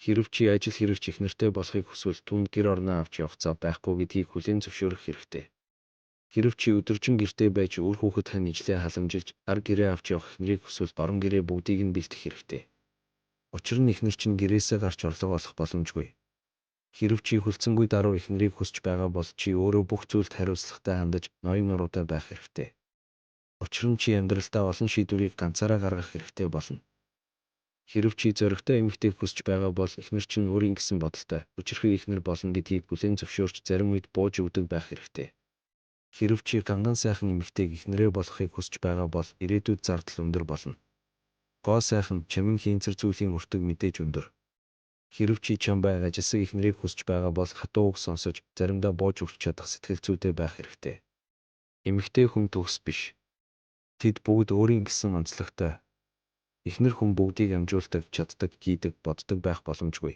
Хэрэв чи ажил хэрэгч эхнэртэй болохыг хүсвэл түүнд гэр орноо авч явах зав байхгүй гэдгийг хүлээн зөвшөөрөх хэрэгтэй. Хэрэв чи өдөржин гэртээ байж үр хүүхэдхэн ижлээ халамжилж ар гэрээ авч явах эхнэрийг хүсвэл орон гэрээ бүгдийг нь бэлтэх хэрэгтэй. Учир нь эхнэр чинь гэрээсээ гарч орлого олох боломжгүй. Хэрэв чи хүлцэнгүй даруй эхнэрийг хүсч байгаа бол чи өөрөө бүх зүйлд хариуцлагатай хандаж ноён нуруутай байх хэрэгтэй. Учир нь чи амьдралдаа олон шийдвэрийг ганцаараа гаргах хэрэгтэй болно. Хэрэв чи зоригтой эмэгтэйг хүсч байгаа бол эхнэр чинь өөрийн гэсэн бодолтой, өчирхэг эхнэр болно гэдгийг бүлээн зөвшөөрч зарим үед бууж өгдөг байх хэрэгтэй. Хэрэв чи ганган сайхан эмэгтэйг эхнэрээ болохыг хүсч байгаа бол ирээдүйд зардал өндөр болно. Гоо сайхан чамин хийнцэр зүйлийн өртөг мэдээж өндөр. Хэрэв чи чамбай ажилсаг эхнэрийг хүсч байгаа бол хатуу үг сонсож заримдаа бууж өгч чадах сэтгэл зүйтэй байх хэрэгтэй. Эмэгтэй хүн төгс биш. Тэд бүгд өөрийн гэсэн онцлогтой. Эхнэр хүн бүгдийг амжуулдаг, чаддаг, гийдэг, боддог байх боломжгүй.